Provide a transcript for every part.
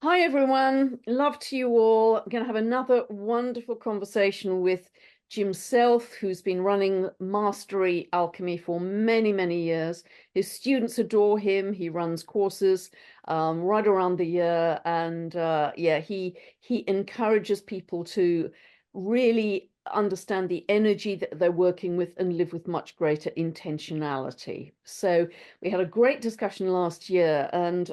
Hi, everyone. Love to you all. I'm going to have another wonderful conversation with Jim Self, who's been running Mastery Alchemy for many, many years. His students adore him. He runs courses right around the year, and yeah, he encourages people to really understand the energy that they're working with and live with much greater intentionality. So we had a great discussion last year, and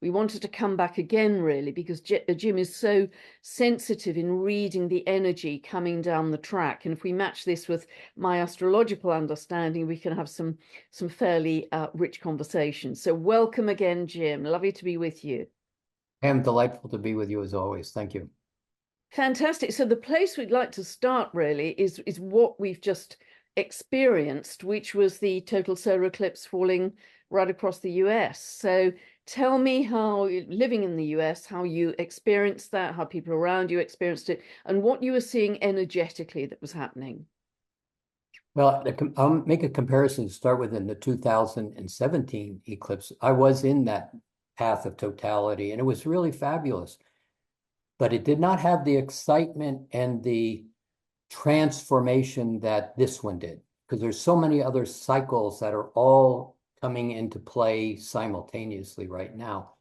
we wanted to come back again, really, because Jim is so sensitive in reading the energy coming down the track. And if we match this with my astrological understanding, we can have some fairly rich conversations. So welcome again, Jim. Lovely to be with you. Pam, delightful to be with you as always. Thank you. Fantastic. So the place we'd like to start really is what we've just experienced, which was the total solar eclipse falling right across the US. So tell me how, living in the US, how you experienced that, how people around you experienced it, and what you were seeing energetically that was happening. Well, I'll make a comparison to start with in the 2017 eclipse. I was in that path of totality, and it was really fabulous. But it did not have the excitement and the transformation that this one did, because there's so many other cycles that are all coming into play simultaneously right now.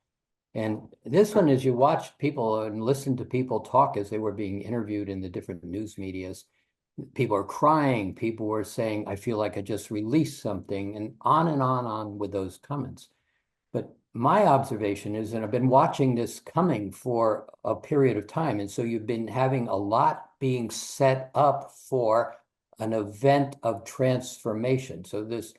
And this one, as you watch people and listen to people talk as they were being interviewed in the different news medias, people are crying. People were saying, I feel like I just released something, and on with those comments. But my observation is, and I've been watching this coming for a period of time, and so you've been having a lot being set up for an event of transformation. So this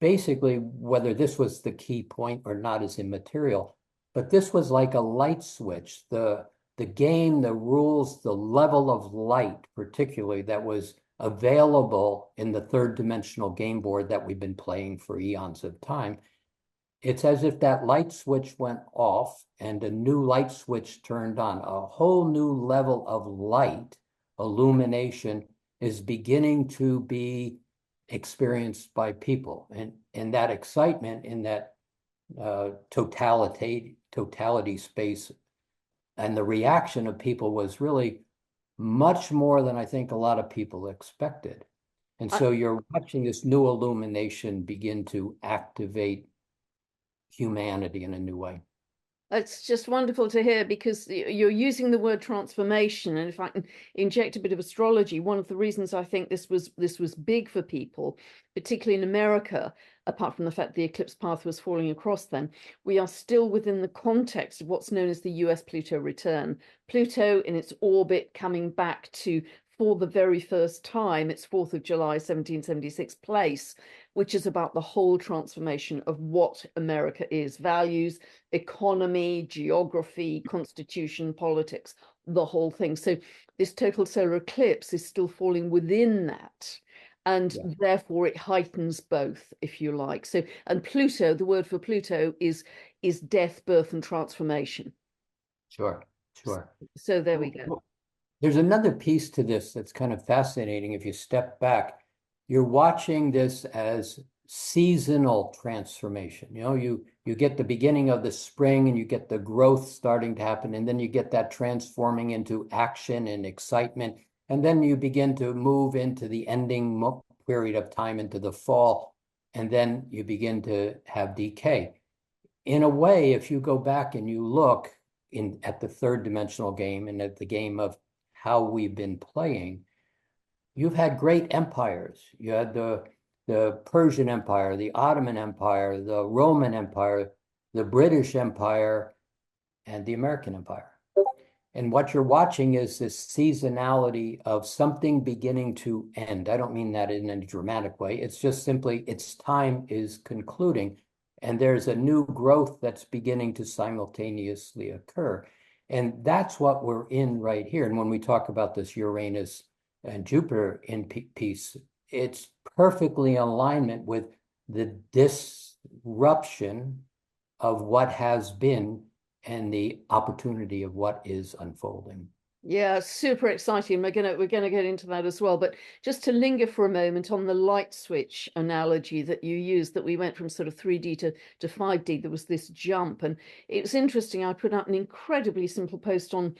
basically, whether this was the key point or not is immaterial, but this was like a light switch. The game, the rules, the level of light, particularly that was available in the third dimensional game board that we've been playing for eons of time. It's as if that light switch went off and a new light switch turned on. A whole new level of light, illumination, is beginning to be experienced by people. And that excitement in that totality space and the reaction of people was really much more than I think a lot of people expected. And I, so you're watching this new illumination begin to activate humanity in a new way. It's just wonderful to hear because you're using the word transformation, and if I can inject a bit of astrology, one of the reasons I think this was big for people, particularly in America, apart from the fact the eclipse path was falling across them, we are still within the context of what's known as the US Pluto return. Pluto in its orbit coming back to, for the very first time, its 4th of July 1776 place, which is about the whole transformation of what America is, values, economy, geography, constitution, politics, the whole thing. So this total solar eclipse is still falling within that. And Yeah, therefore it heightens both, if you like. So, and Pluto, the word for Pluto is death, birth, and transformation. sure, sure. So there we go. There's another piece to this that's kind of fascinating. If you step back, you're watching this as seasonal transformation. You get the beginning of the spring and you get the growth starting to happen, and then you get that transforming into action and excitement. And then you begin to move into the ending period of time into the fall, and then you begin to have decay. In a way, if you go back and you look in at the third dimensional game and at the game of how we've been playing, you've had great empires. You had the Persian Empire, the Ottoman Empire, the Roman Empire, the British Empire, and the American Empire. And what you're watching is this seasonality of something beginning to end. I don't mean that in a dramatic way. It's just simply its time is concluding, and there's a new growth that's beginning to simultaneously occur. And that's what we're in right here. And when we talk about this Uranus and Jupiter in piece, it's perfectly in alignment with the disruption of what has been and the opportunity of what is unfolding. Yeah, super exciting. We're gonna get into that as well. But just to linger for a moment on the light switch analogy that you used, that we went from sort of 3D to 5D, there was this jump. And it was interesting. I put out an incredibly simple post on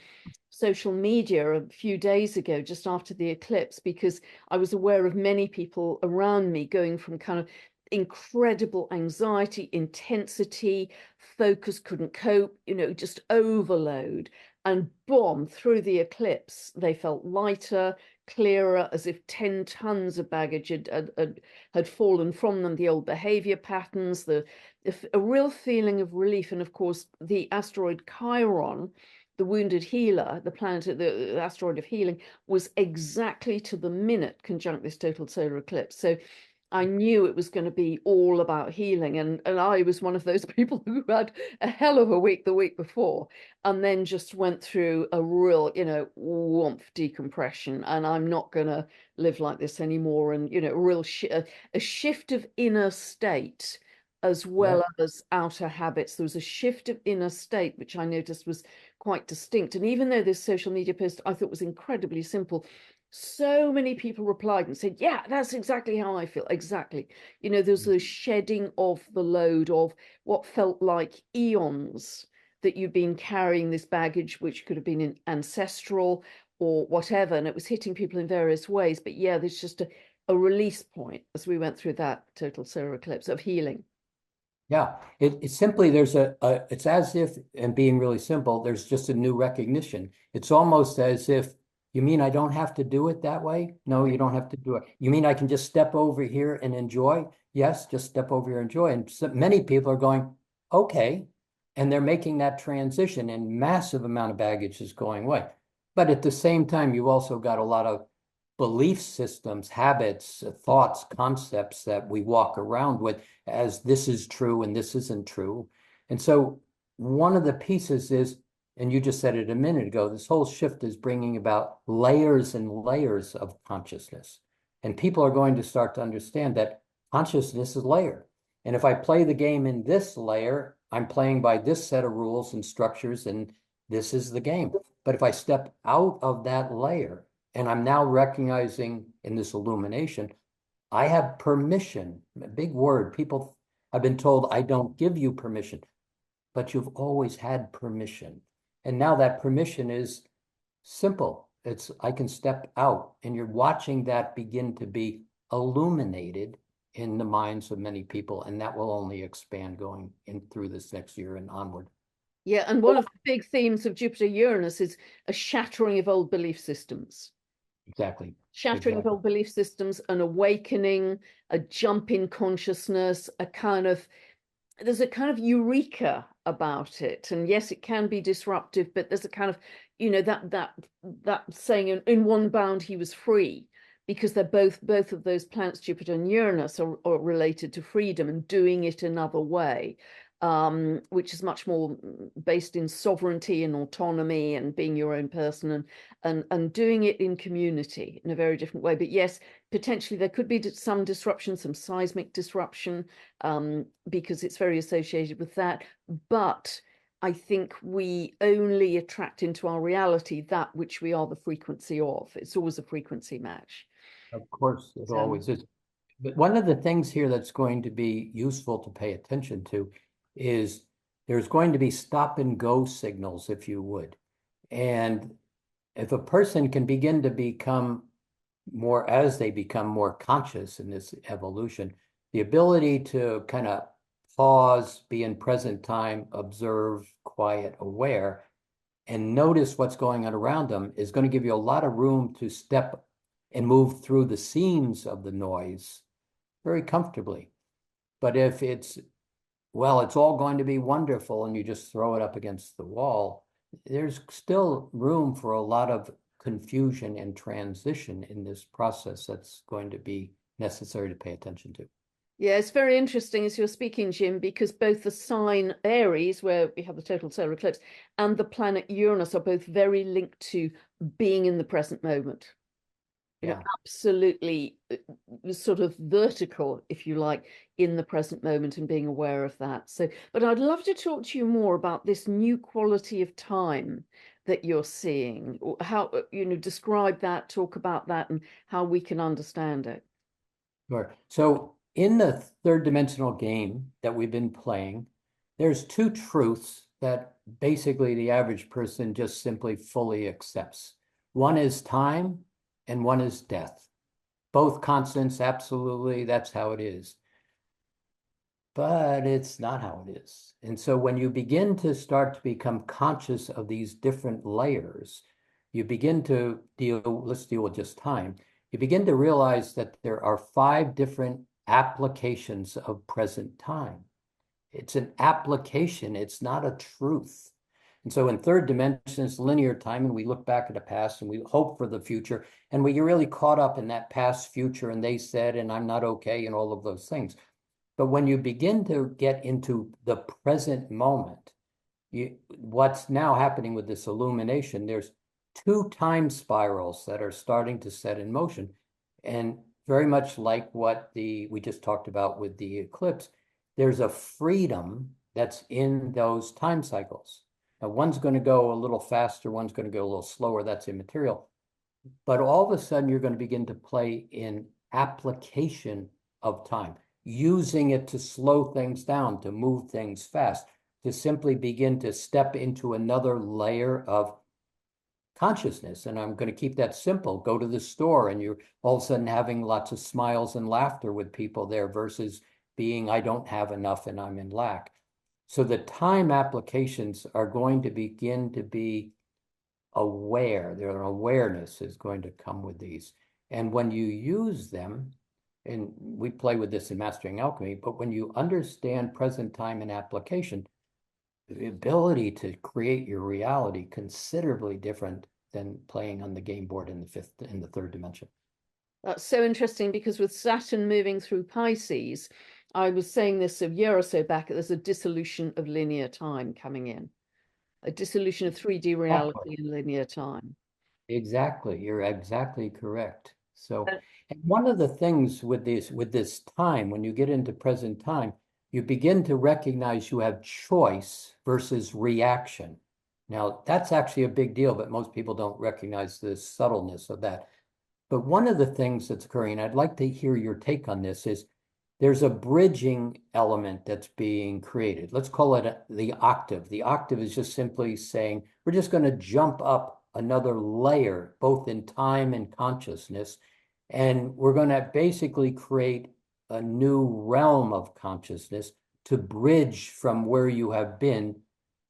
social media a few days ago, just after the eclipse, because I was aware of many people around me going from kind of incredible anxiety, intensity, focus, couldn't cope, just overload. And boom, through the eclipse, they felt lighter, clearer, as if 10 tons of baggage had fallen from them, the old behavior patterns, a real feeling of relief. And of course, the asteroid Chiron, the wounded healer, the planet, the asteroid of healing, was exactly to the minute conjunct this total solar eclipse. So I knew it was going to be all about healing. And I was one of those people who had a hell of a week the week before, and then just went through a real, warmth decompression. And I'm not going to live like this anymore. And, a shift of inner state as Yeah. well as outer habits. There was a shift of inner state, which I noticed was quite distinct. And even though this social media post I thought was incredibly simple, so many people replied and said, yeah, that's exactly how I feel. Exactly. There's a shedding of the load of what felt like eons that you'd been carrying this baggage, which could have been ancestral or whatever. And it was hitting people in various ways. But yeah, there's just a release point as we went through that total solar eclipse of healing. Yeah, it's simply there's it's as if, and being really simple, there's just a new recognition. It's almost as if, you mean I don't have to do it that way? No, you don't have to do it. You mean I can just step over here and enjoy? Yes, just step over here and enjoy. And so many people are going, okay, and they're making that transition, and massive amount of baggage is going away. But at the same time, you've also got a lot of belief systems, habits, thoughts, concepts that we walk around with as this is true and this isn't true. And so one of the pieces is, and you just said it a minute ago, this whole shift is bringing about layers and layers of consciousness. And people are going to start to understand that consciousness is layered. And if I play the game in this layer, I'm playing by this set of rules and structures, and this is the game. But if I step out of that layer, and I'm now recognizing in this illumination, I have permission, a big word. People, I've been told I don't give you permission, but you've always had permission. And now that permission is simple. It's I can step out, and you're watching that begin to be illuminated in the minds of many people, and that will only expand going in through this next year and onward. Yeah, and one of the big themes of Jupiter Uranus is a shattering of old belief systems. Exactly. Shattering of Exactly. old belief systems, an awakening, a jump in consciousness, there's a kind of eureka about it. And yes, it can be disruptive, but there's a kind of, that saying in one bound he was free, because they're both of those planets, Jupiter and Uranus, are related to freedom and doing it another way. Which is much more based in sovereignty and autonomy and being your own person, and doing it in community in a very different way. But yes, potentially there could be some disruption, some seismic disruption, because it's very associated with that. But I think we only attract into our reality that which we are the frequency of. It's always a frequency match. Of course, it So, always is. But one of the things here that's going to be useful to pay attention to is there's going to be stop and go signals, if you would. And if a person can begin to become more, as they become more conscious in this evolution, the ability to kind of pause, be in present time, observe, quiet, aware, and notice what's going on around them is going to give you a lot of room to step and move through the seams of the noise very comfortably. But if it's, well, it's all going to be wonderful and you just throw it up against the wall, there's still room for a lot of confusion and transition in this process that's going to be necessary to pay attention to. yeah, it's very interesting as you're speaking, Jim, because both the sign Aries, where we have the total solar eclipse, and the planet Uranus are both very linked to being in the present moment. Yeah. Absolutely sort of vertical, if you like, in the present moment and being aware of that. So, but I'd love to talk to you more about this new quality of time that you're seeing? Or how, describe that, talk about that, and how we can understand it. Sure. So in the third dimensional game that we've been playing, there's two truths that basically the average person just simply fully accepts. One is time and one is death. Both constants, absolutely, that's how it is. But it's not how it is. And so when you begin to start to become conscious of these different layers, you begin to let's deal with just time. You begin to realize that there are five different applications of present time. It's an application, it's not a truth. And so in third dimension, it's linear time, and we look back at the past and we hope for the future. And we get really caught up in that past, future, and they said, and I'm not okay, and all of those things. But when you begin to get into the present moment, what's now happening with this illumination, there's two time spirals that are starting to set in motion. And very much like what we just talked about with the eclipse, there's a freedom that's in those time cycles. Now, one's going to go a little faster, one's going to go a little slower, that's immaterial. But all of a sudden, you're going to begin to play in application of time, using it to slow things down, to move things fast, to simply begin to step into another layer of consciousness. And I'm going to keep that simple. Go to the store and you're all of a sudden having lots of smiles and laughter with people there versus being, I don't have enough and I'm in lack. So the time applications are going to begin to be aware. Their awareness is going to come with these. And when you use them, and we play with this in Mastering Alchemy, but when you understand present time and application, the ability to create your reality considerably different than playing on the game board in the third dimension. That's so interesting because with Saturn moving through Pisces, I was saying this a year or so back, there's a dissolution of linear time coming in, a dissolution of 3D Exactly. reality in linear time. Exactly. You're exactly correct. So, Uh, and one of the things with this time, when you get into present time, you begin to recognize you have choice versus reaction. Now, that's actually a big deal, but most people don't recognize the subtleness of that. But one of the things that's occurring, and I'd like to hear your take on this, is there's a bridging element that's being created. Let's call it the octave. The octave is just simply saying we're just going to jump up another layer, both in time and consciousness, and we're going to basically create a new realm of consciousness to bridge from where you have been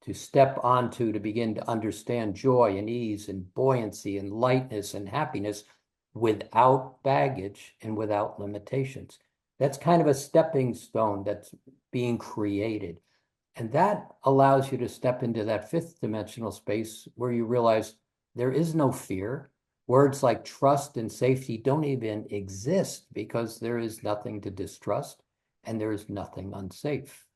to step onto to begin to understand joy and ease and buoyancy and lightness and happiness without baggage and without limitations. That's kind of a stepping stone that's being created. And that allows you to step into that fifth dimensional space where you realize there is no fear. Words like trust and safety don't even exist because there is nothing to distrust and there is nothing unsafe.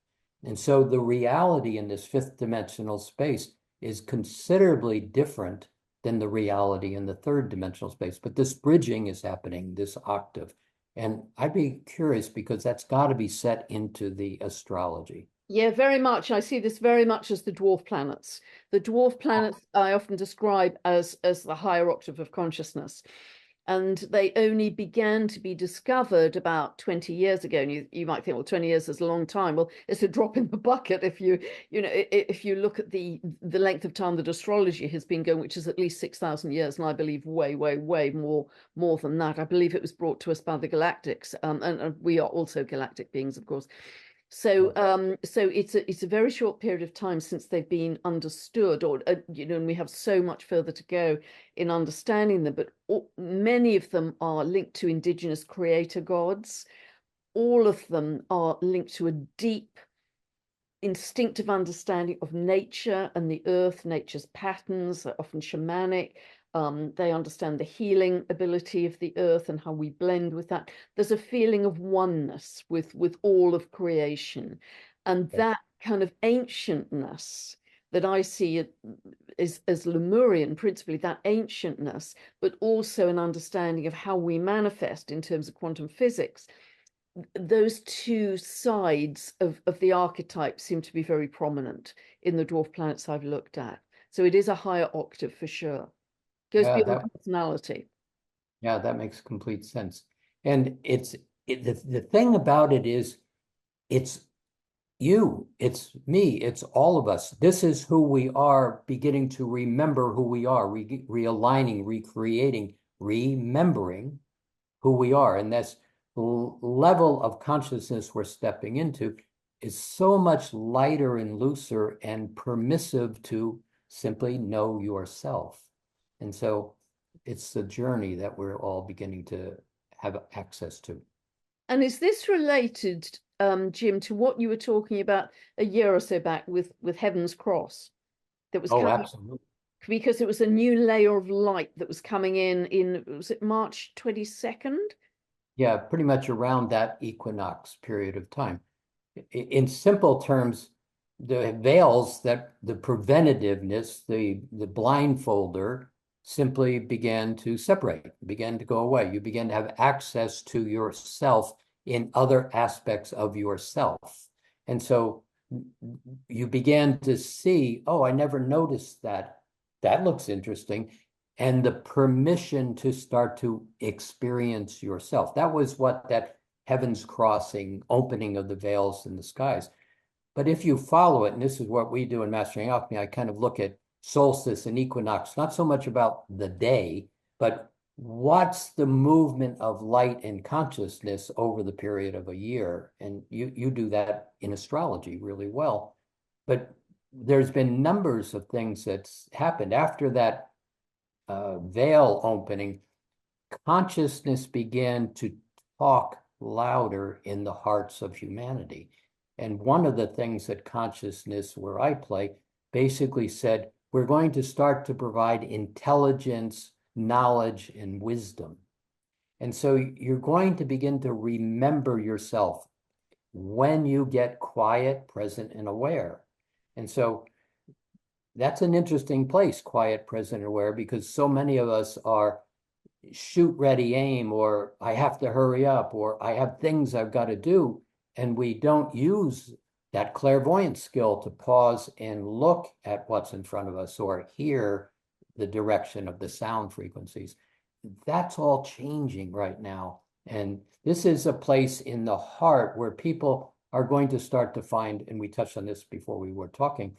And so the reality in this fifth dimensional space is considerably different than the reality in the third dimensional space. But this bridging is happening, this octave. And I'd be curious because that's got to be set into the astrology. Yeah, very much. I see this very much as the dwarf planets. The dwarf planets I often describe as the higher octave of consciousness. And they only began to be discovered about 20 years ago. And you might think, well, 20 years is a long time. Well, it's a drop in the bucket if if you look at the length of time that astrology has been going, which is at least 6,000 years, and I believe way more than that. I believe it was brought to us by the galactics, and we are also galactic beings, of course. So, so it's a very short period of time since they've been understood, or and we have so much further to go in understanding them. But many of them are linked to indigenous creator gods. All of them are linked to a deep instinctive understanding of nature and the earth, nature's patterns. They're often shamanic. They understand the healing ability of the earth and how we blend with that. There's a feeling of oneness with all of creation, and that kind of ancientness that I see as Lemurian, principally that ancientness, but also an understanding of how we manifest in terms of quantum physics. Those two sides of the archetype seem to be very prominent in the dwarf planets I've looked at. So it is a higher octave for sure. Goes Yeah, beyond that personality. yeah, that makes complete sense. And the thing about it is it's you, it's me, it's all of us. This is who we are, beginning to remember who we are, realigning, recreating, remembering who we are. And this level of consciousness we're stepping into is so much lighter and looser and permissive to simply know yourself. And so it's the journey that we're all beginning to have access to. And is this related, Jim, to what you were talking about a year or so back with Heaven's Cross? That was Oh, coming absolutely. because it was a new layer of light that was coming in was it March 22nd? Yeah, pretty much around that equinox period of time. In simple terms, the veils that the preventativeness, the blindfolder simply began to separate, began to go away. You began to have access to yourself in other aspects of yourself. And so you began to see, oh, I never noticed that. That looks interesting. And the permission to start to experience yourself. That was what that heaven's crossing, opening of the veils in the skies. But if you follow it, and this is what we do in Mastering Alchemy, I kind of look at solstice and equinox, not so much about the day, but what's the movement of light and consciousness over the period of a year? And you do that in astrology really well. But there's been numbers of things that's happened after that veil opening. Consciousness began to talk louder in the hearts of humanity. And one of the things that consciousness, where I play, basically said, we're going to start to provide intelligence, knowledge, and wisdom. And so you're going to begin to remember yourself when you get quiet, present, and aware. And so that's an interesting place, quiet, present, and aware, because so many of us are shoot, ready, aim, or I have to hurry up, or I have things I've got to do. And we don't use that clairvoyant skill to pause and look at what's in front of us or hear the direction of the sound frequencies. That's all changing right now. And this is a place in the heart where people are going to start to find, and we touched on this before we were talking,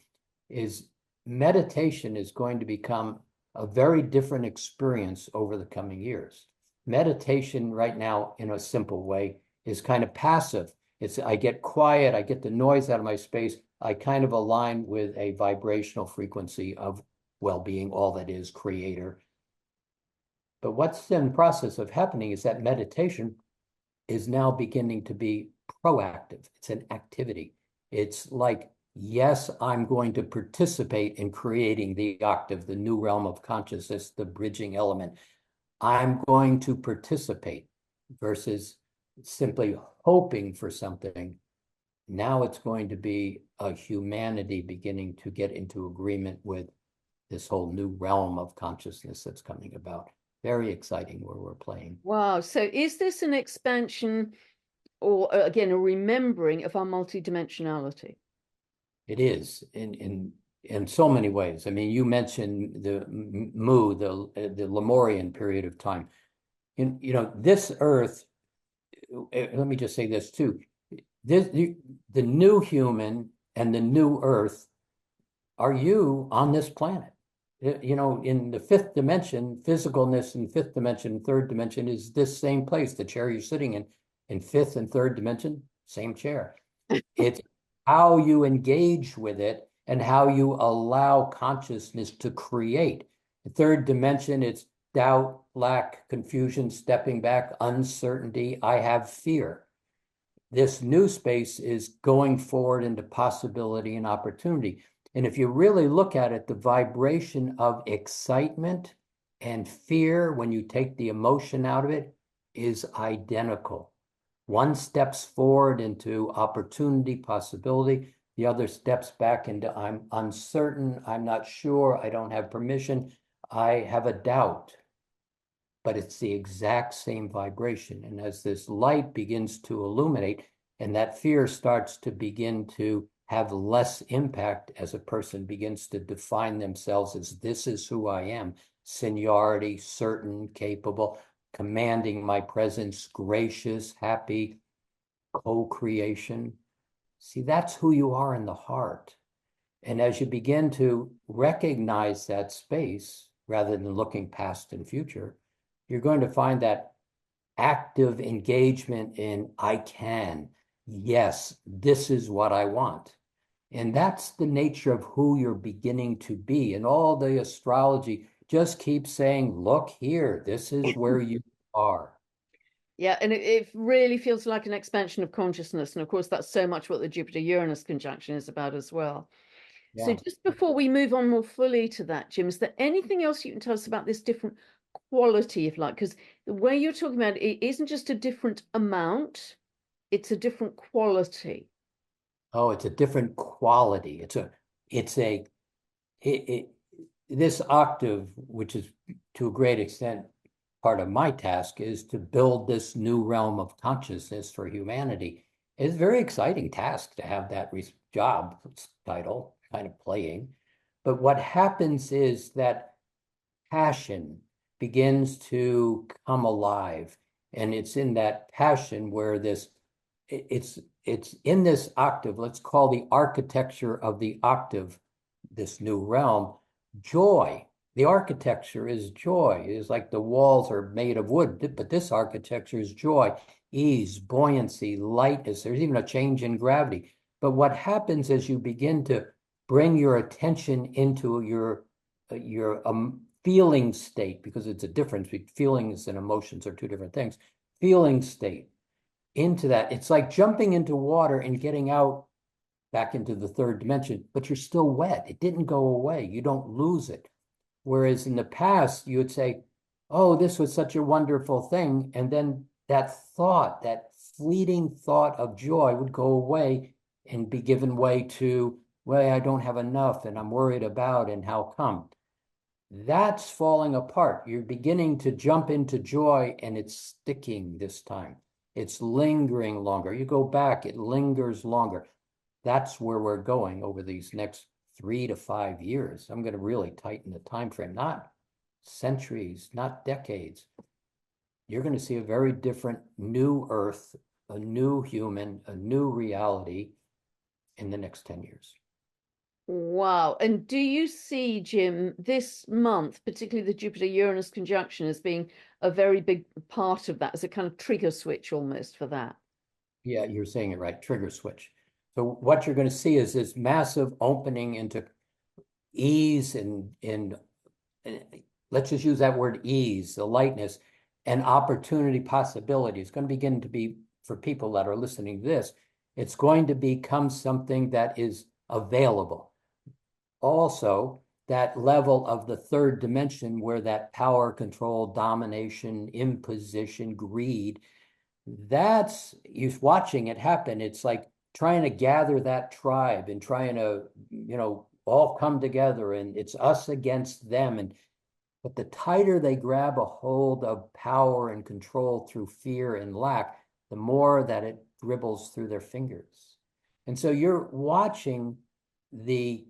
is meditation is going to become a very different experience over the coming years. Meditation right now, in a simple way, is kind of passive. It's I get quiet, I get the noise out of my space, I kind of align with a vibrational frequency of well-being, all that is creator. But what's in the process of happening is that meditation is now beginning to be proactive. It's an activity. It's like, yes, I'm going to participate in creating the octave, the new realm of consciousness, the bridging element. I'm going to participate versus simply hoping for something. Now it's going to be a humanity beginning to get into agreement with this whole new realm of consciousness that's coming about. Very exciting where we're playing. Wow. So is this an expansion or again a remembering of our multidimensionality? It is in so many ways. I mean, you mentioned the Mu, the Lemurian period of time. This Earth. Let me just say this too. The new human and the new Earth are you on this planet. In the fifth dimension, physicalness in fifth dimension, third dimension is this same place, the chair you're sitting in fifth and third dimension, same chair. It's how you engage with it and how you allow consciousness to create. The third dimension, it's doubt, lack, confusion, stepping back, uncertainty. I have fear. This new space is going forward into possibility and opportunity. And if you really look at it, the vibration of excitement and fear, when you take the emotion out of it, is identical. One steps forward into opportunity, possibility. The other steps back into I'm uncertain, I'm not sure, I don't have permission, I have a doubt. But it's the exact same vibration. And as this light begins to illuminate and that fear starts to begin to have less impact as a person begins to define themselves as this is who I am, seniority, certain, capable, commanding my presence, gracious, happy, co-creation. See, that's who you are in the heart. And as you begin to recognize that space rather than looking past and future, you're going to find that active engagement in I can. Yes, this is what I want. And that's the nature of who you're beginning to be. And all the astrology just keeps saying, look here, this is where you are. Yeah, and it really feels like an expansion of consciousness. And of course, that's so much what the Jupiter-Uranus conjunction is about as well. So Yeah. just before we move on more fully to that, Jim, is there anything else you can tell us about this different quality, if you like? Because the way you're talking about it isn't just a different amount, it's a different quality. Oh, it's a different quality. It's a, it, this octave, which is to a great extent part of my task, is to build this new realm of consciousness for humanity. It's a very exciting task to have that job title kind of playing. But what happens is that passion begins to come alive. And it's in that passion where it's in this octave, let's call the architecture of the octave, this new realm, joy. The architecture is joy. It's like the walls are made of wood, but this architecture is joy, ease, buoyancy, lightness. There's even a change in gravity. But what happens as you begin to bring your attention into your feeling state, because it's a difference between feelings and emotions are two different things. Feeling state into that, it's like jumping into water and getting out back into the third dimension, but you're still wet. It didn't go away. You don't lose it. Whereas in the past, you would say, oh, this was such a wonderful thing. And then that thought, that fleeting thought of joy would go away and be given way to, well, I don't have enough and I'm worried about and how come. That's falling apart. You're beginning to jump into joy and it's sticking this time. It's lingering longer. You go back, it lingers longer. That's where we're going over these next 3 to 5 years. I'm going to really tighten the time frame, not centuries, not decades. You're going to see a very different new earth, a new human, a new reality in the next 10 years. Wow. And do you see, Jim, this month, particularly the Jupiter-Uranus conjunction, as being a very big part of that, as a kind of trigger switch almost for that? Yeah, you're saying it right, trigger switch. So what you're going to see is this massive opening into ease and let's just use that word ease, the lightness and opportunity possibility. It's going to begin to be, for people that are listening to this, it's going to become something that is available. Also, that level of the third dimension where that power, control, domination, imposition, greed, that's you watching it happen. It's like trying to gather that tribe and trying to, all come together and it's us against them. And but the tighter they grab a hold of power and control through fear and lack, the more that it dribbles through their fingers. And so you're watching the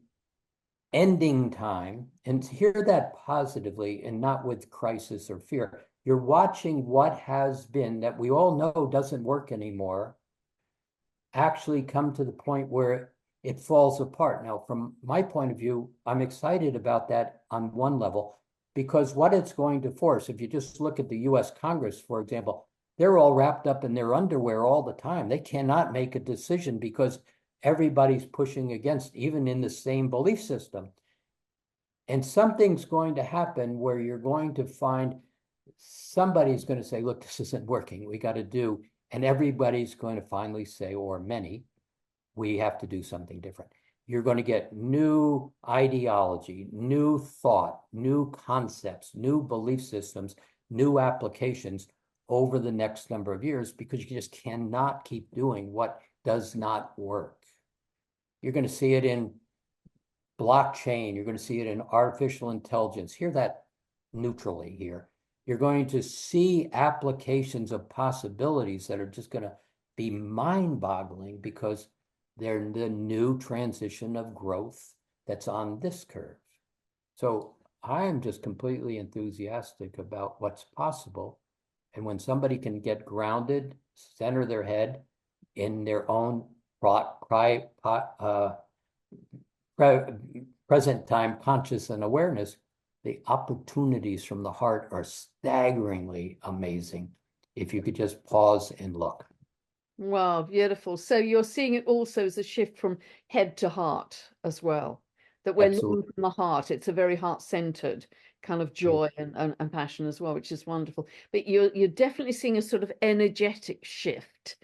ending time and hear that positively and not with crisis or fear. You're watching what has been that we all know doesn't work anymore actually come to the point where it falls apart. Now, from my point of view, I'm excited about that on one level because what it's going to force, if you just look at the US Congress, for example, they're all wrapped up in their underwear all the time. They cannot make a decision because everybody's pushing against, even in the same belief system. And something's going to happen where you're going to find somebody's going to say, look, this isn't working. We got to do, and everybody's going to finally say, or many, we have to do something different. You're going to get new ideology, new thought, new concepts, new belief systems, new applications over the next number of years because you just cannot keep doing what does not work. You're going to see it in blockchain. You're going to see it in artificial intelligence. Hear that neutrally here. You're going to see applications of possibilities that are just going to be mind-boggling because They're the new transition of growth that's on this curve. So I'm just completely enthusiastic about what's possible. And when somebody can get grounded, center their head in their own present time conscious and awareness, the opportunities from the heart are staggeringly amazing if you could just pause and look. Wow, beautiful. So you're seeing it also as a shift from head to heart as well, that we're living Absolutely. from the heart. It's a very heart-centered kind of Right. joy and passion as well, which is wonderful. But you're definitely seeing a sort of energetic shift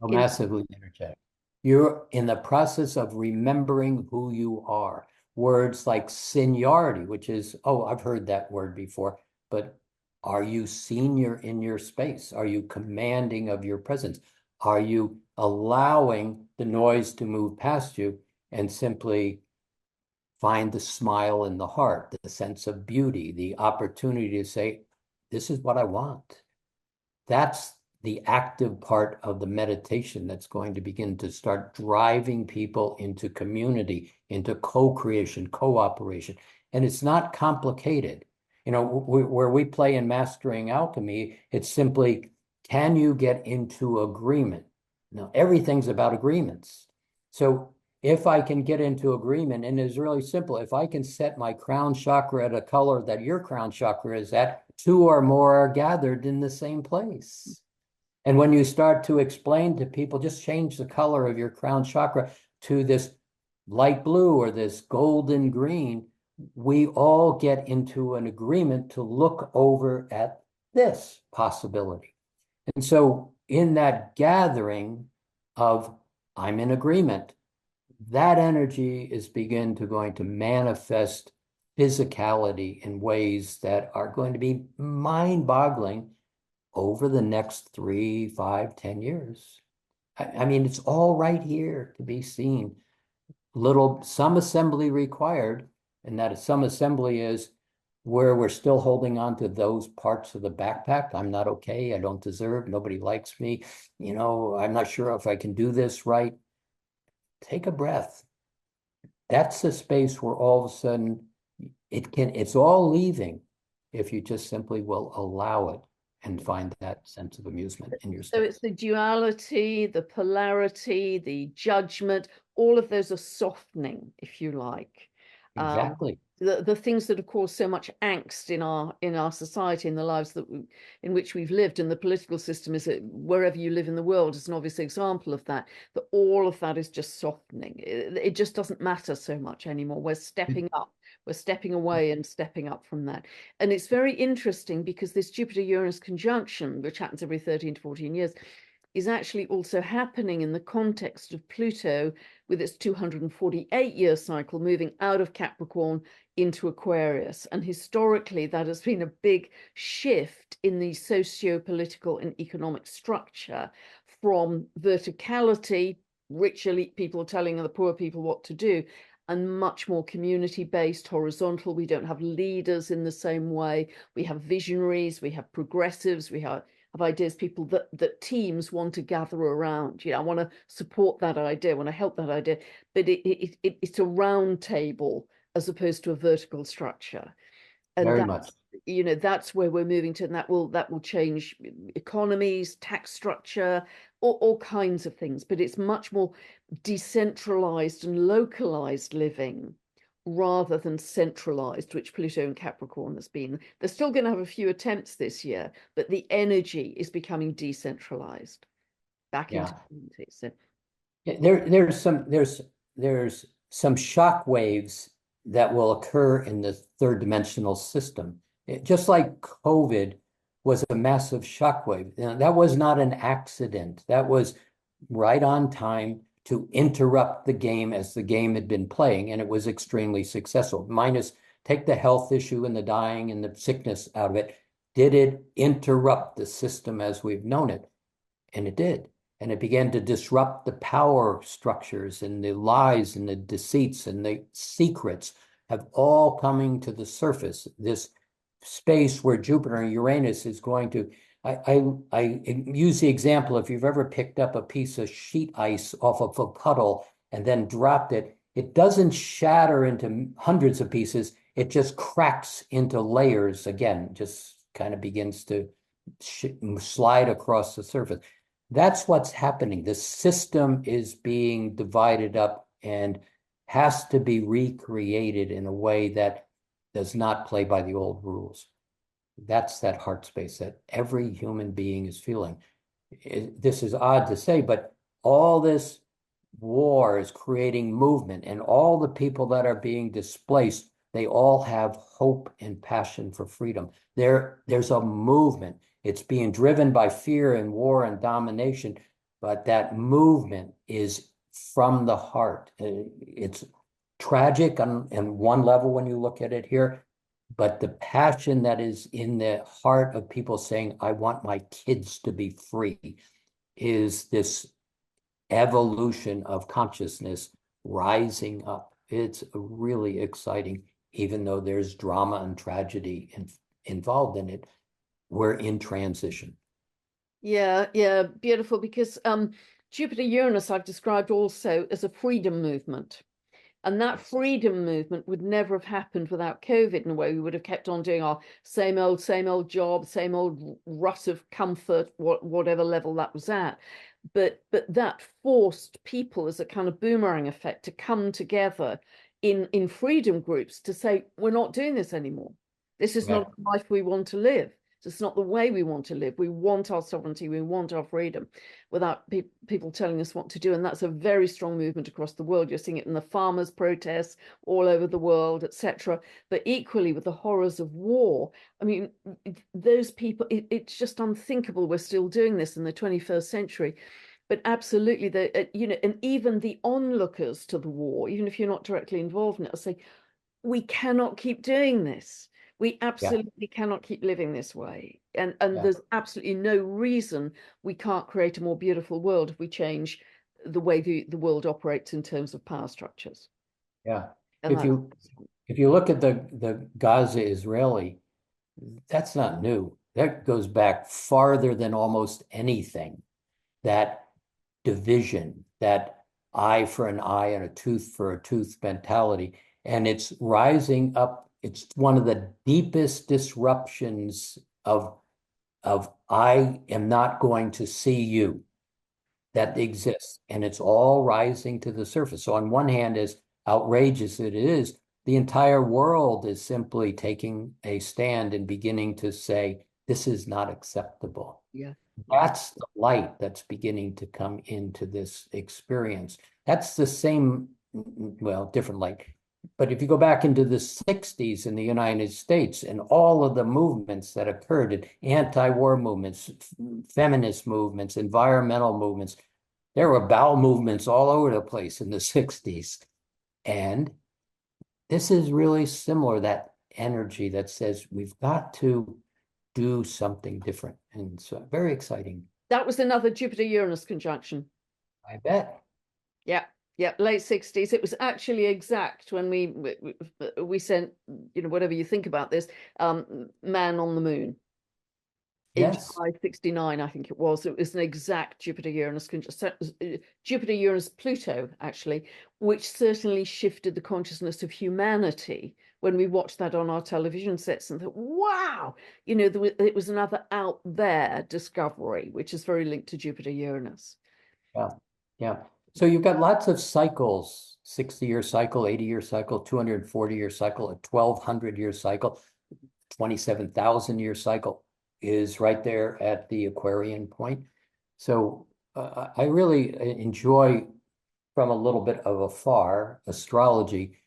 Oh, in massively energetic. You're in the process of remembering who you are. Words like seniority, which is, oh, I've heard that word before, but are you senior in your space? Are you commanding of your presence? Are you allowing the noise to move past you and simply find the smile in the heart, the sense of beauty, the opportunity to say, this is what I want? That's the active part of the meditation that's going to begin to start driving people into community, into co-creation, cooperation. And it's not complicated. You know, where we play in mastering alchemy, it's simply, can you get into agreement? Now, everything's about agreements. So if I can get into agreement, and it's really simple, if I can set my crown chakra at a color that your crown chakra is at, two or more are gathered in the same place. And when you start to explain to people, just change the color of your crown chakra to this light blue or this golden green, we all get into an agreement to look over at this possibility. And so in that gathering of I'm in agreement, that energy is begin to going to manifest physicality in ways that are going to be mind-boggling over the next 3, 5, 10 years. I mean, it's all right here to be seen. Some assembly required, and that some assembly is where we're still holding on to those parts of the backpack. I'm not okay. I don't deserve. Nobody likes me. I'm not sure if I can do this right. Take a breath. That's the space where all of a sudden it's all leaving if you just simply will allow it and find that sense of amusement in your So it's space. the duality, the polarity, the judgment, all of those are softening, if you like. Um, Exactly. the things that have caused so much angst in our society, in the lives in which we've lived, and the political system is wherever you live in the world is an obvious example of that. That all of that is just softening. It just doesn't matter so much anymore. We're stepping up. We're stepping away and stepping up from that. And it's very interesting because this Jupiter-Uranus conjunction, which happens every 13 to 14 years, is actually also happening in the context of Pluto with its 248-year cycle moving out of Capricorn into Aquarius. And historically, that has been a big shift in the socio-political and economic structure from verticality, rich elite people telling the poor people what to do, and much more community-based, horizontal. We don't have leaders in the same way. We have visionaries, we have progressives, we have ideas, people that teams want to gather around. I want to support that idea, I want to help that idea, but it's a round table as opposed to a vertical structure. And Very much. that's where we're moving to, and that will change economies, tax structure, all kinds of things. But it's much more decentralized and localized living rather than centralized, which Pluto and Capricorn has been. They're still going to have a few attempts this year, but the energy is becoming decentralized back into Yeah. community. So There's some shock waves that will occur in the third dimensional system. Just like COVID was a massive shock wave. That was not an accident. That was right on time to interrupt the game as the game had been playing, and it was extremely successful. Take the health issue and the dying and the sickness out of it. Did it interrupt the system as we've known it? And it did. And it began to disrupt the power structures, and the lies and the deceits and the secrets have all coming to the surface. This space where Jupiter and Uranus is going to, I use the example, if you've ever picked up a piece of sheet ice off of a puddle and then dropped it, it doesn't shatter into hundreds of pieces. It just cracks into layers again, just kind of begins to slide across the surface. That's what's happening. The system is being divided up and has to be recreated in a way that does not play by the old rules. That's that heart space that every human being is feeling. This is odd to say, but all this war is creating movement, and all the people that are being displaced, they all have hope and passion for freedom. There's a movement. It's being driven by fear and war and domination, but that movement is from the heart. It's tragic on one level when you look at it here, but the passion that is in the heart of people saying, I want my kids to be free, is this evolution of consciousness rising up. It's really exciting, even though there's drama and tragedy involved in it. We're in transition. Yeah, yeah, beautiful. Because Jupiter Uranus I've described also as a freedom movement. And that freedom movement would never have happened without COVID in a way. We would have kept on doing our same old job, same old rut of comfort, whatever level that was at. But that forced people as a kind of boomerang effect to come together in freedom groups to say, we're not doing this anymore. This is Yeah, not the life we want to live. It's not the way we want to live. We want our sovereignty. We want our freedom without people telling us what to do. And that's a very strong movement across the world. You're seeing it in the farmers' protests all over the world, etc. But equally with the horrors of war. I mean, those people, it's just unthinkable we're still doing this in the 21st century. But absolutely, and even the onlookers to the war, even if you're not directly involved in it, will say, we cannot keep doing this. We yeah, absolutely cannot keep living this way. And yeah, there's absolutely no reason we can't create a more beautiful world if we change the way the world operates in terms of power structures. yeah. And If that's you if you look at the Gaza Israeli, that's not new. That goes back farther than almost anything. That division, that eye for an eye and a tooth for a tooth mentality. And it's rising up. It's one of the deepest disruptions of I am not going to see you that exists. And it's all rising to the surface. So on one hand, as outrageous as it is, the entire world is simply taking a stand and beginning to say, this is not acceptable. yeah, yeah. That's the light that's beginning to come into this experience. That's the same, well, different light. But if you go back into the 60s in the United States and all of the movements that occurred, anti-war movements, feminist movements, environmental movements, there were bowel movements all over the place in the 60s. And this is really similar, that energy that says we've got to do something different. And so very exciting. That was another Jupiter Uranus conjunction. I bet. Yeah, yeah, late 60s. It was actually exact when we sent, whatever you think about this, man on the moon. In Yes. July 69, I think it was. It was an exact Jupiter Uranus, Jupiter Uranus Pluto, actually, which certainly shifted the consciousness of humanity when we watched that on our television sets and thought, wow, it was another out there discovery, which is very linked to Jupiter Uranus. Yeah. Yeah. So you've got lots of cycles, 60-year cycle, 80-year cycle, 240-year cycle, a 1,200-year cycle, 27,000-year cycle is right there at the Aquarian point. So I really enjoy from a little bit of afar astrology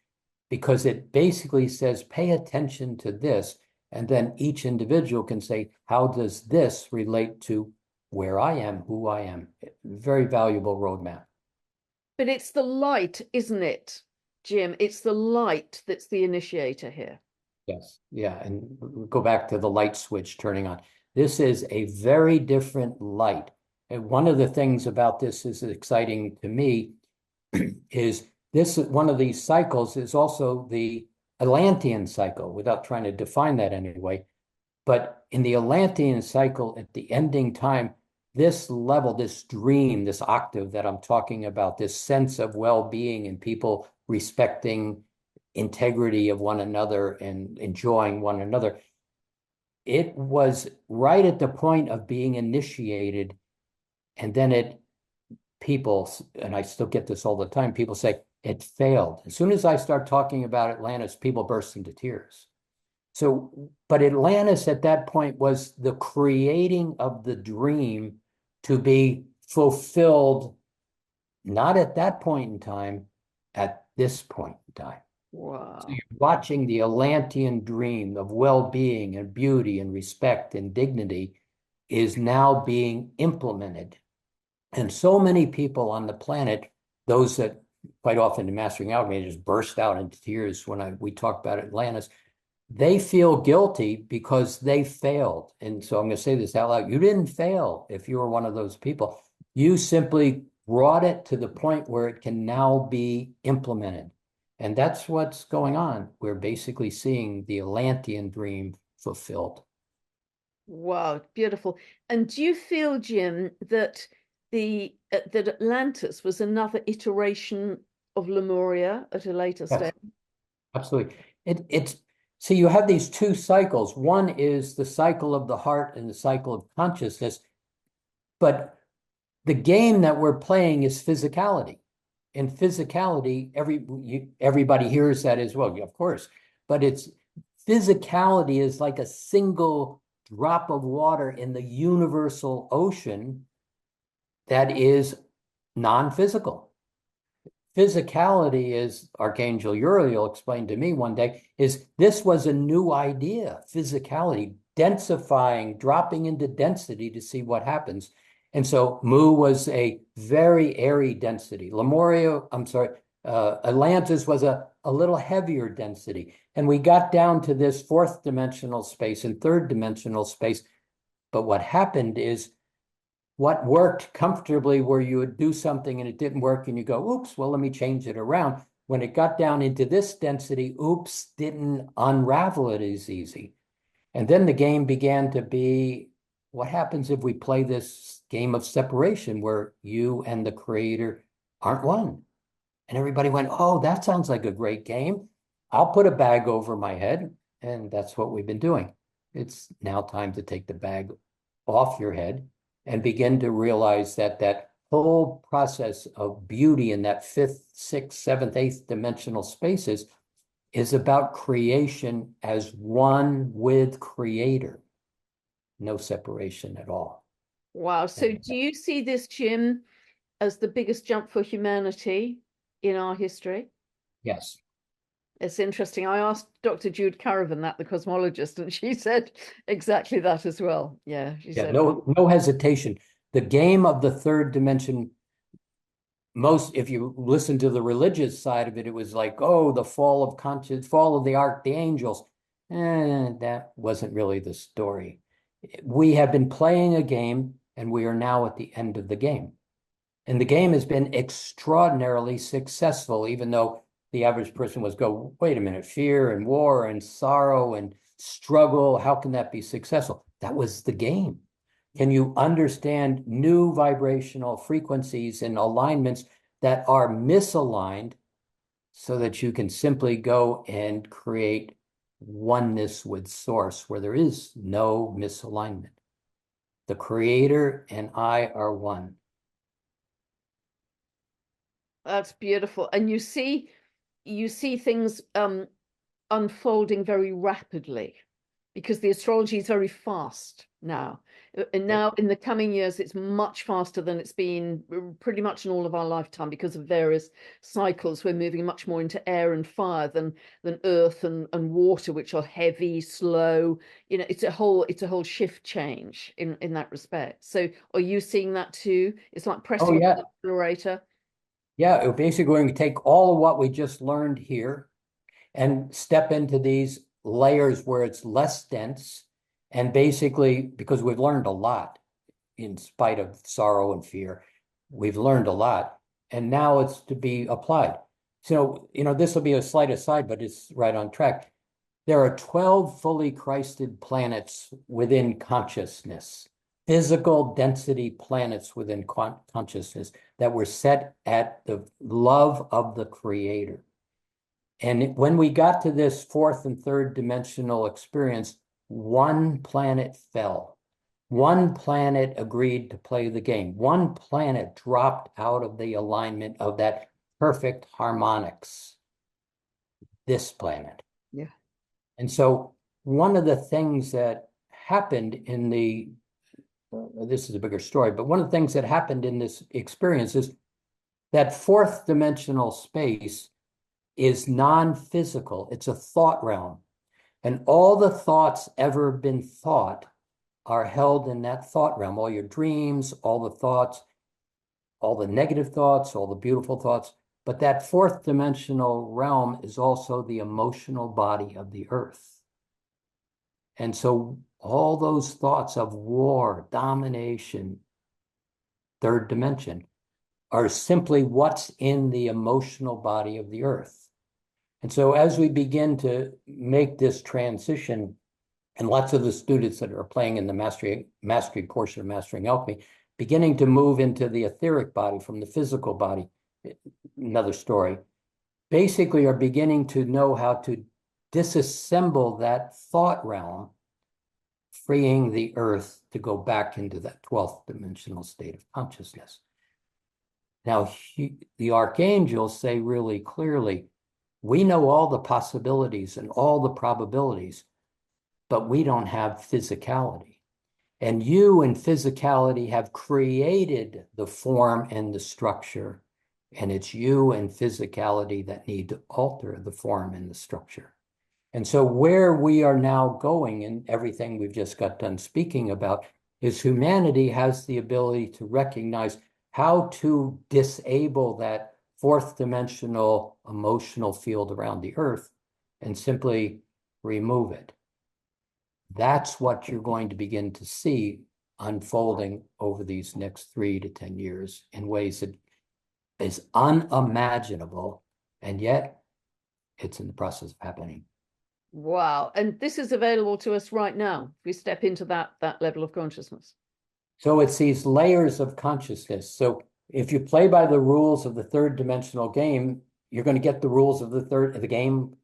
because it basically says, pay attention to this. And then each individual can say, how does this relate to where I am, who I am? Very valuable roadmap. But it's the light, isn't it, Jim? It's the light that's the initiator here. Yes. Yeah. And go back to the light switch turning on. This is a very different light. And one of the things about this is exciting to me is this one of these cycles is also the Atlantean cycle, without trying to define that anyway. But in the Atlantean cycle, at the ending time, this level, this dream, this octave that I'm talking about, this sense of well-being and people respecting integrity of one another and enjoying one another, it was right at the point of being initiated. And then people, and I still get this all the time, people say it failed. As soon as I start talking about Atlantis, people burst into tears. So, but Atlantis at that point was the creating of the dream to be fulfilled, not at that point in time, at this point in time. So Wow. you're watching the Atlantean dream of well-being and beauty and respect and dignity is now being implemented. And so many people on the planet, those that quite often in Mastering Alchemy just burst out into tears when we talk about Atlantis, they feel guilty because they failed. And so I'm going to say this out loud. You didn't fail if you were one of those people. You simply brought it to the point where it can now be implemented. And that's what's going on. We're basically seeing the Atlantean dream fulfilled. Wow, beautiful. And do you feel, Jim, that that Atlantis was another iteration of Lemuria at a later Yes, stage? absolutely. It's so you have these two cycles. One is the cycle of the heart and the cycle of consciousness, but the game that we're playing is physicality. And physicality, everybody hears that as well, of course, but it's physicality is like a single drop of water in the universal ocean that is non-physical. Physicality, as Archangel Uriel explained to me one day, is this was a new idea, physicality, densifying, dropping into density to see what happens. And so Mu was a very airy density. Atlantis was a little heavier density. And we got down to this fourth dimensional space and third dimensional space. But what happened is what worked comfortably where you would do something and it didn't work and you go, oops, well, let me change it around. When it got down into this density, oops, didn't unravel it as easy. And then the game began to be, what happens if we play this game of separation where you and the creator aren't one? And everybody went, oh, that sounds like a great game. I'll put a bag over my head. And that's what we've been doing. It's now time to take the bag off your head and begin to realize that that whole process of beauty in that fifth, sixth, seventh, eighth dimensional spaces is about creation as one with creator, no separation at all. Wow. So And do you see this, Jim, as the biggest jump for humanity in our history? yes, It's interesting. I asked Dr. Jude Caravan that, the cosmologist, and she said exactly that as well. Yeah, she yeah, said, no hesitation. The game of the third dimension, if you listen to the religious side of it, it was like, oh, the fall of conscience, fall of the archangels. That wasn't really the story. We have been playing a game and we are now at the end of the game. And the game has been extraordinarily successful, even though the average person was go, wait a minute, fear and war and sorrow and struggle, how can that be successful? That was the game. Can you understand new vibrational frequencies and alignments that are misaligned so that you can simply go and create oneness with source where there is no misalignment? The creator and I are one. that's beautiful. And you see things unfolding very rapidly because the astrology is very fast now. And now in the coming years, it's much faster than it's been pretty much in all of our lifetime because of various cycles. We're moving much more into air and fire than earth and water, which are heavy, slow. You know, it's a whole shift change in that respect. So are you seeing that too? It's like Oh, pressing on the yeah. accelerator. Yeah, we're basically going to take all of what we just learned here and step into these layers where it's less dense. And basically, because we've learned a lot in spite of sorrow and fear, we've learned a lot. And now it's to be applied. So, this will be a slight aside, but it's right on track. There are 12 fully Christed planets within consciousness. physical density planets within consciousness that were set at the love of the creator. And when we got to this fourth and third dimensional experience, one planet fell. One planet agreed to play the game. One planet dropped out of the alignment of that perfect harmonics, this planet. Yeah. And so one of the things that happened in this is a bigger story, but one of the things that happened in this experience is that fourth dimensional space is non-physical. It's a thought realm. And all the thoughts ever been thought are held in that thought realm. All your dreams, all the thoughts, all the negative thoughts, all the beautiful thoughts. But that fourth dimensional realm is also the emotional body of the earth. And so all those thoughts of war, domination, third dimension, are simply what's in the emotional body of the earth. And so as we begin to make this transition, and lots of the students that are playing in the mastery portion of Mastering Alchemy, beginning to move into the etheric body from the physical body, another story, basically are beginning to know how to disassemble that thought realm, freeing the earth to go back into that 12th dimensional state of consciousness. Now, the archangels say really clearly, we know all the possibilities and all the probabilities, but we don't have physicality. And you and physicality have created the form and the structure, and it's you and physicality that need to alter the form and the structure. And so where we are now going, and everything we've just got done speaking about, is humanity has the ability to recognize how to disable that fourth dimensional emotional field around the earth and simply remove it. That's what you're going to begin to see unfolding over these next 3 to 10 years in ways that is unimaginable, and yet it's in the process of happening. Wow. And this is available to us right now. If we step into that level of consciousness. So it's these layers of consciousness. So if you play by the rules of the third dimensional game, you're going to get the rules of the game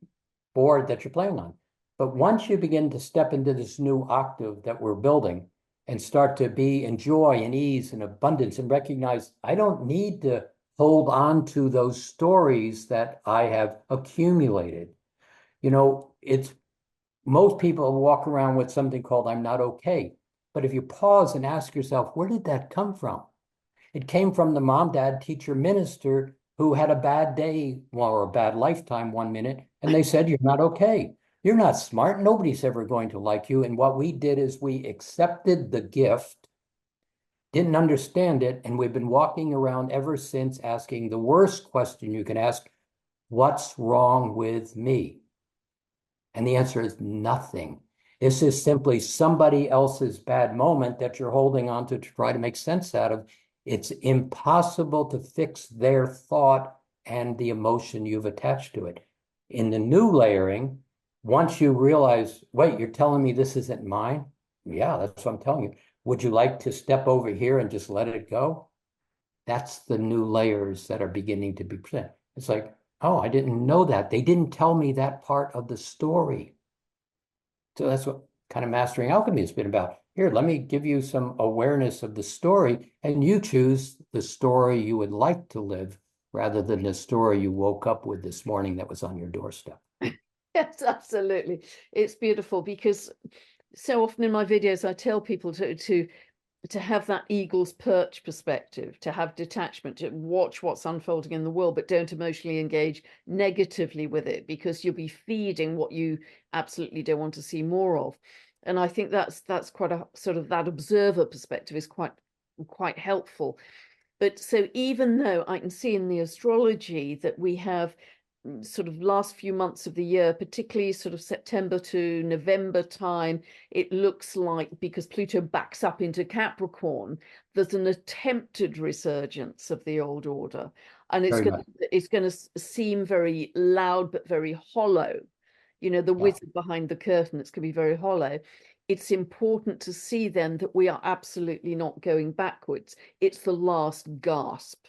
board that you're playing on. But once you begin to step into this new octave that we're building and start to be in joy and ease and abundance and recognize I don't need to hold on to those stories that I have accumulated. You know, it's most people walk around with something called I'm not okay. But if you pause and ask yourself, where did that come from? It came from the mom, dad, teacher, minister who had a bad day or a bad lifetime one minute, and they said, you're not okay. You're not smart. Nobody's ever going to like you. And what we did is we accepted the gift, didn't understand it, and we've been walking around ever since asking the worst question you can ask, what's wrong with me? And the answer is nothing. This is simply somebody else's bad moment that you're holding on to try to make sense out of. It's impossible to fix their thought and the emotion you've attached to it. In the new layering, once you realize, wait, you're telling me this isn't mine? Yeah, that's what I'm telling you. Would you like to step over here and just let it go? That's the new layers that are beginning to be presented. It's like, oh, I didn't know that. They didn't tell me that part of the story. So that's what kind of mastering alchemy has been about. Here, let me give you some awareness of the story, and you choose the story you would like to live rather than the story you woke up with this morning that was on your doorstep. Yes, absolutely. It's beautiful because so often in my videos, I tell people to have that eagle's perch perspective, to have detachment, to watch what's unfolding in the world, but don't emotionally engage negatively with it because you'll be feeding what you absolutely don't want to see more of. And I think that's quite a sort of that observer perspective is quite helpful. But so even though I can see in the astrology that we have sort of last few months of the year, particularly sort of September to November time, it looks like because Pluto backs up into Capricorn, there's an attempted resurgence of the old order, and Very much. it's going to seem very loud but very hollow. You know, the Yeah. wizard behind the curtain, it's going to be very hollow. it's important to see then that we are absolutely not going backwards. It's the last gasp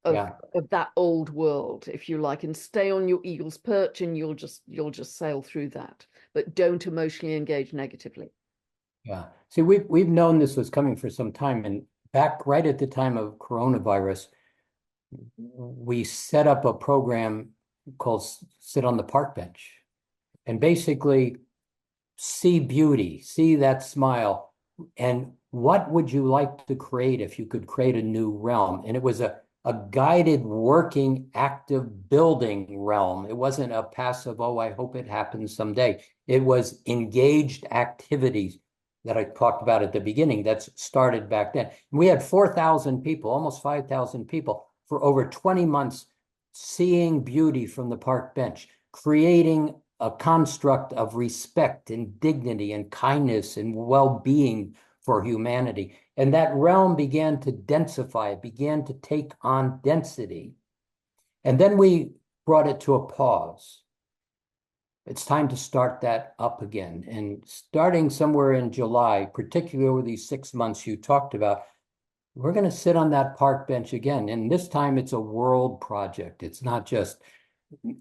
of Yeah, that old world, if you like, and stay on your eagle's perch and you'll just sail through that. But don't emotionally engage negatively. yeah. See, we've known this was coming for some time, and back right at the time of coronavirus, we set up a program called Sit on the Park Bench, and basically see beauty, see that smile, and what would you like to create if you could create a new realm? And it was a guided, working, active building realm. It wasn't a passive, oh, I hope it happens someday. It was engaged activities that I talked about at the beginning that's started back then. And we had 4,000 people, almost 5,000 people for over 20 months seeing beauty from the park bench, creating a construct of respect and dignity and kindness and well-being for humanity. And that realm began to densify, it began to take on density. And then we brought it to a pause. It's time to start that up again. And starting somewhere in July, particularly over these 6 months you talked about, we're going to sit on that park bench again. And this time it's a world project. It's not just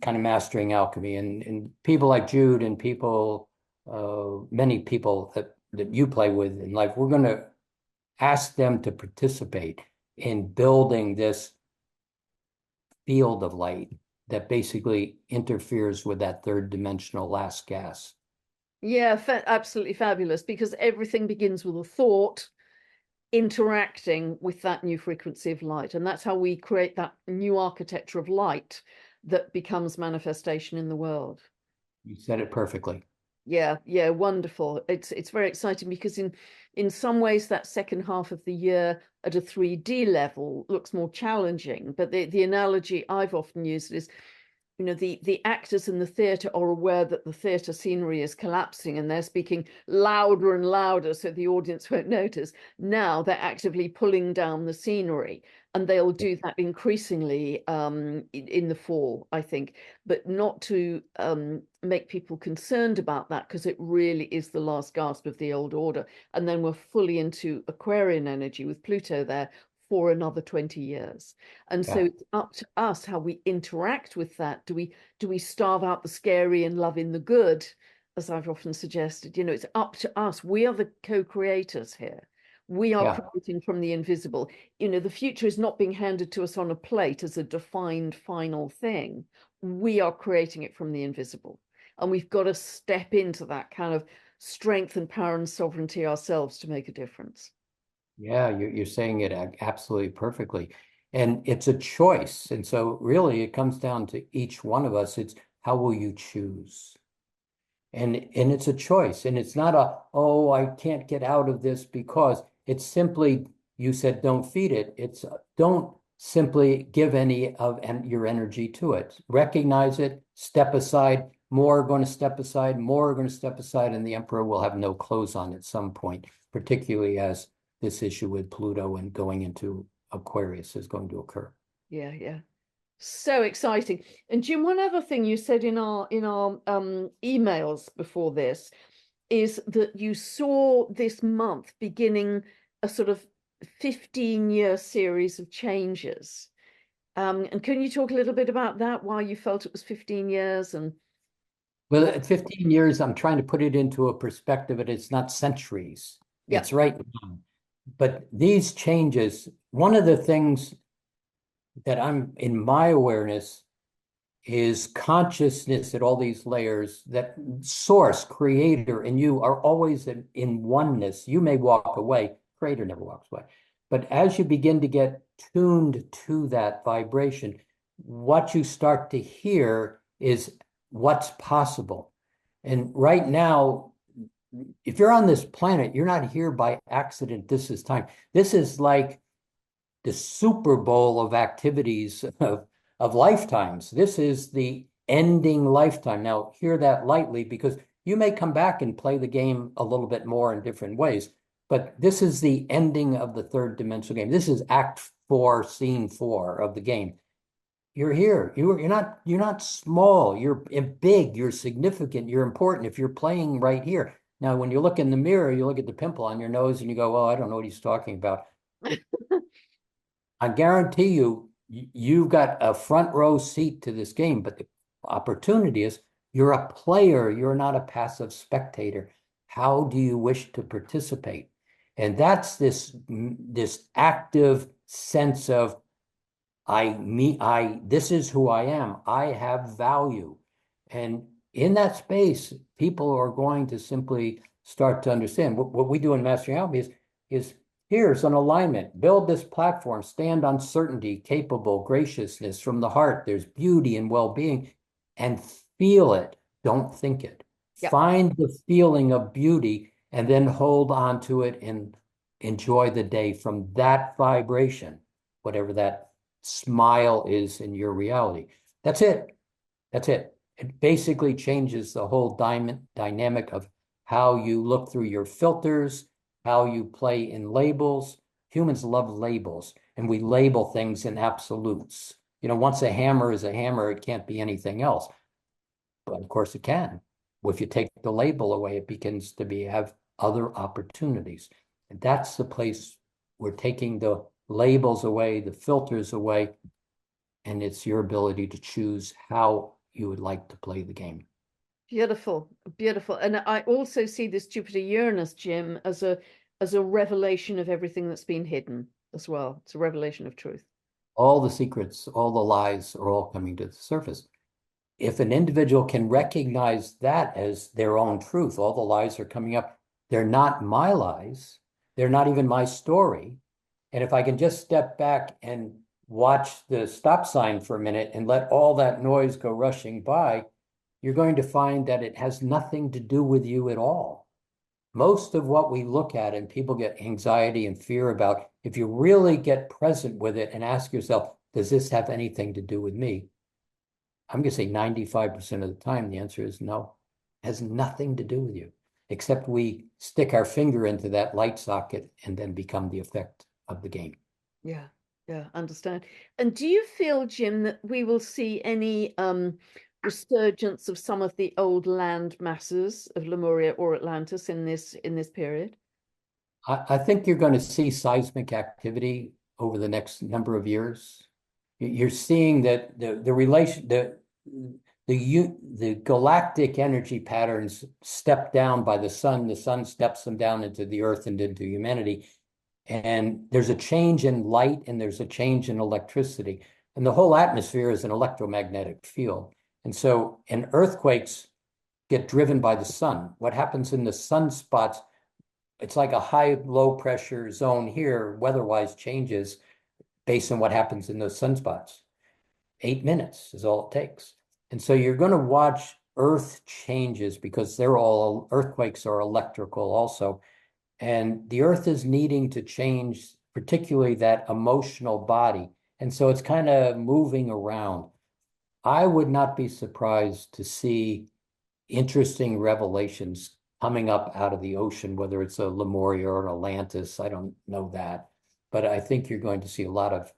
kind of mastering alchemy. And people like Jude and people, many people that you play with in life, we're going to ask them to participate in building this field of light that basically interferes with that third dimensional last gas. Yeah, absolutely fabulous, because everything begins with a thought interacting with that new frequency of light. And that's how we create that new architecture of light that becomes manifestation in the world. You said it perfectly. Yeah, yeah, wonderful. It's very exciting because in some ways that second half of the year at a 3D level looks more challenging. But the analogy I've often used is, the actors in the theatre are aware that the theatre scenery is collapsing and they're speaking louder and louder so the audience won't notice. Now they're actively pulling down the scenery, and they'll do that increasingly in the fall, I think, but not to make people concerned about that, because it really is the last gasp of the old order. And then we're fully into Aquarian energy with Pluto there for another 20 years. And so Yeah, it's up to us how we interact with that. Do we starve out the scary and love in the good, as I've often suggested? It's up to us. We are the co-creators here. We are yeah, creating from the invisible. The future is not being handed to us on a plate as a defined final thing. We are creating it from the invisible. And we've got to step into that kind of strength and power and sovereignty ourselves to make a difference. yeah. You're saying it absolutely perfectly. And it's a choice. And so really it comes down to each one of us. It's how will you choose? And it's a choice. And it's not a, oh, I can't get out of this because it's simply, you said don't feed it. It's don't simply give any of your energy to it. Recognize it, step aside. More are going to step aside, more are going to step aside, and the emperor will have no clothes on at some point, particularly as this issue with Pluto and going into Aquarius is going to occur. Yeah, yeah. So exciting. And Jim, one other thing you said in our emails before this is that you saw this month beginning a sort of 15-year series of changes. And can you talk a little bit about that, why you felt it was 15 years and Well, what? at 15 years, I'm trying to put it into a perspective, but it's not centuries. Yeah, It's right now. But these changes, one of the things that I'm in my awareness is consciousness at all these layers, that source, creator, and you are always in oneness. You may walk away, creator never walks away. But as you begin to get tuned to that vibration, what you start to hear is what's possible. And right now, if you're on this planet, you're not here by accident. This is time. This is like the Super Bowl of activities of lifetimes. This is the ending lifetime. Now, hear that lightly because you may come back and play the game a little bit more in different ways, but this is the ending of the third dimensional game. This is act four, scene four of the game. You're here. You're not small. You're big. You're significant. You're important. If you're playing right here, Now, when you look in the mirror, you look at the pimple on your nose and you go, well, I don't know what he's talking about. I guarantee you, you've got a front row seat to this game, but the opportunity is you're a player, you're not a passive spectator. How do you wish to participate? And that's this active sense of this is who I am. I have value. And in that space, people are going to simply start to understand what we do in Mastering Alchemy is here's an alignment. Build this platform, stand on certainty, capable, graciousness from the heart. There's beauty and well-being, and feel it. Don't think it. Yeah. Find the feeling of beauty and then hold on to it and enjoy the day from that vibration, whatever that smile is in your reality. That's it. That's it. It basically changes the whole dynamic of how you look through your filters, how you play in labels. Humans love labels, and we label things in absolutes. You know, once a hammer is a hammer, it can't be anything else. But of course it can. If you take the label away, it begins to have other opportunities. And that's the place we're taking the labels away, the filters away, and it's your ability to choose how you would like to play the game. Beautiful, beautiful. And I also see this Jupiter Uranus, Jim, as a revelation of everything that's been hidden as well. It's a revelation of truth. All the secrets, all the lies are all coming to the surface. If an individual can recognize that as their own truth, all the lies are coming up. They're not my lies. They're not even my story. And if I can just step back and watch the stop sign for a minute and let all that noise go rushing by, you're going to find that it has nothing to do with you at all. Most of what we look at and people get anxiety and fear about, if you really get present with it and ask yourself, does this have anything to do with me? I'm going to say 95% of the time, the answer is no. It has nothing to do with you, except we stick our finger into that light socket and then become the effect of the game. Yeah, yeah, understand. And do you feel, Jim, that we will see any resurgence of some of the old land masses of Lemuria or Atlantis in this period? I think you're going to see seismic activity over the next number of years. You're seeing that the relation the galactic energy patterns step down by the sun steps them down into the earth and into humanity. And there's a change in light and there's a change in electricity. And the whole atmosphere is an electromagnetic field. And earthquakes get driven by the sun. What happens in the sunspots, it's like a high, low pressure zone here, weather-wise changes based on what happens in those sunspots. 8 minutes is all it takes. And so you're going to watch earth changes because earthquakes are electrical also. And the earth is needing to change, particularly that emotional body. And so it's kind of moving around. I would not be surprised to see interesting revelations coming up out of the ocean, whether it's a Lemuria or an Atlantis. I don't know that. But I think you're going to see a lot of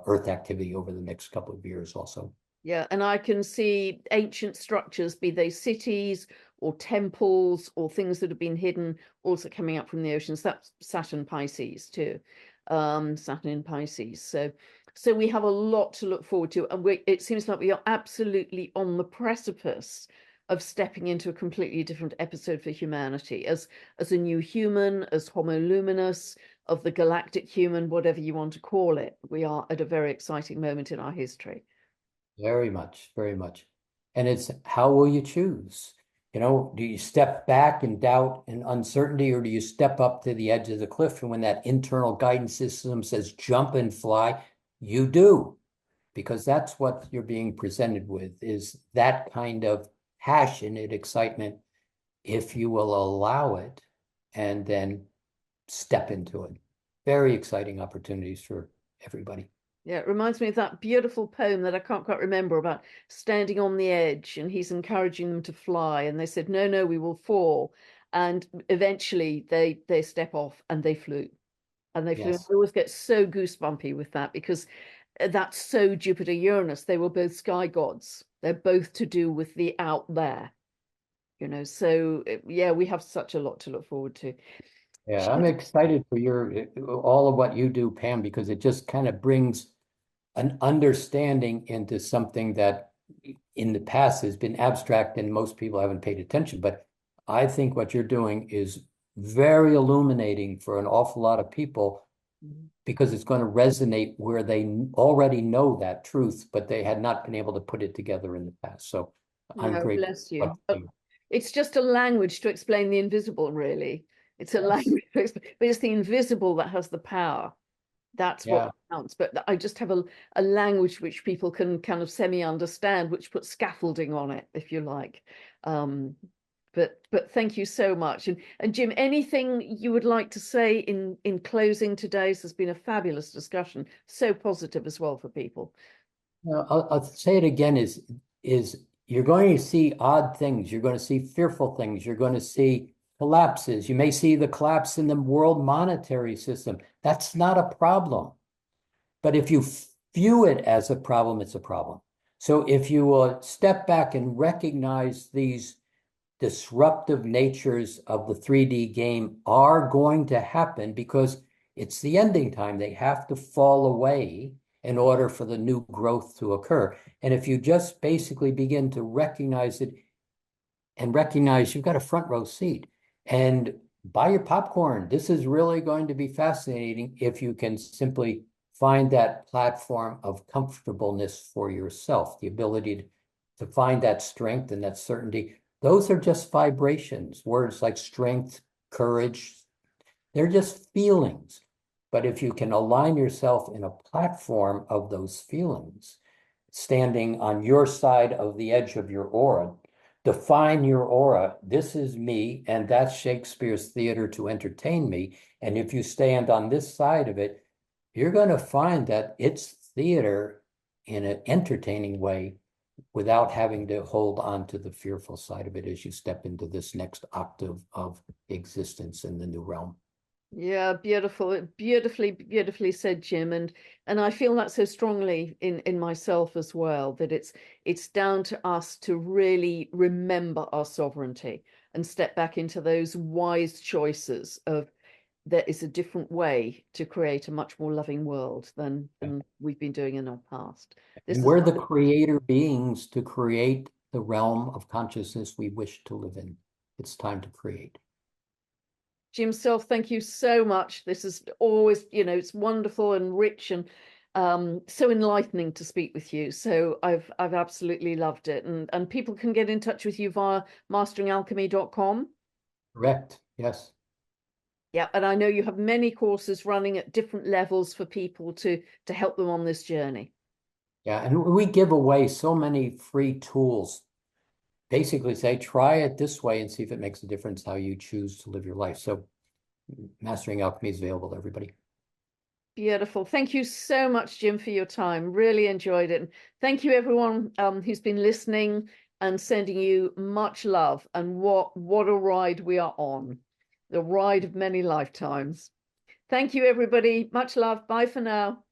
Earth activity over the next couple of years also. Yeah, and I can see ancient structures, be they cities or temples or things that have been hidden, also coming up from the oceans. That's Saturn Pisces too, Saturn in Pisces. So we have a lot to look forward to, and it seems like we are absolutely on the precipice of stepping into a completely different episode for humanity as a new human, as Homo luminous, of the galactic human, whatever you want to call it. We are at a very exciting moment in our history. Very much, very much. And it's how will you choose? You know, do you step back in doubt and uncertainty, or do you step up to the edge of the cliff? And when that internal guidance system says jump and fly, you do, because that's what you're being presented with is that kind of passionate excitement, if you will allow it and then step into it. Very exciting opportunities for everybody. Yeah, it reminds me of that beautiful poem that I can't quite remember about standing on the edge and he's encouraging them to fly. And they said, no, no, we will fall. And eventually they step off and they flew. And they flew. And Yes. I always get so goosebumpy with that because that's so Jupiter Uranus. They were both sky gods. They're both to do with the out there. So yeah, we have such a lot to look forward to. Yeah, I'm excited for all of what you do, Pam, because it just kind of brings an understanding into something that in the past has been abstract and most people haven't paid attention. But I think what you're doing is very illuminating for an awful lot of people because it's going to resonate where they already know that truth, but they had not been able to put it together in the past. So I'm No, grateful bless for what you. you do. It's just a language to explain the invisible, really. It's a Yes. language to explain, but it's the invisible that has the power. That's what Yeah. counts. But I just have a language which people can kind of semi-understand, which puts scaffolding on it, if you like. Um, but thank you so much. And Jim, anything you would like to say in closing today? This has been a fabulous discussion, so positive as well for people. No, I'll say it again is you're going to see odd things. You're going to see fearful things. You're going to see collapses. You may see the collapse in the world monetary system. That's not a problem. But if you view it as a problem, it's a problem. So if you step back and recognize these disruptive natures of the 3D game are going to happen because it's the ending time. They have to fall away in order for the new growth to occur. And if you just basically begin to recognize it and recognize you've got a front row seat and buy your popcorn, this is really going to be fascinating if you can simply find that platform of comfortableness for yourself, the ability to find that strength and that certainty. Those are just vibrations. Words like strength, courage, they're just feelings. But if you can align yourself in a platform of those feelings, standing on your side of the edge of your aura, define your aura. This is me, and that's Shakespeare's theater to entertain me. And if you stand on this side of it, you're going to find that it's theater in an entertaining way without having to hold on to the fearful side of it as you step into this next octave of existence in the new realm. Yeah, beautiful. Beautifully said, Jim. And I feel that so strongly in myself as well, that it's down to us to really remember our sovereignty and step back into those wise choices of there is a different way to create a much more loving world than we've been doing in our past. And This is we're the creator beings to create the realm of consciousness we wish to live in. It's time to create. Jim Self, thank you so much. This is always, it's wonderful and rich and so enlightening to speak with you. So I've absolutely loved it. And people can get in touch with you via masteringalchemy.com. Correct. Yes. Yeah, and I know you have many courses running at different levels for people to help them on this journey. Yeah. And we give away so many free tools. Basically say, try it this way and see if it makes a difference how you choose to live your life. So Mastering Alchemy is available to everybody. Beautiful. Thank you so much, Jim, for your time. Really enjoyed it. And thank you, everyone who's been listening and sending you much love. And what a ride we are on. The ride of many lifetimes. Thank you, everybody. Much love. Bye for now.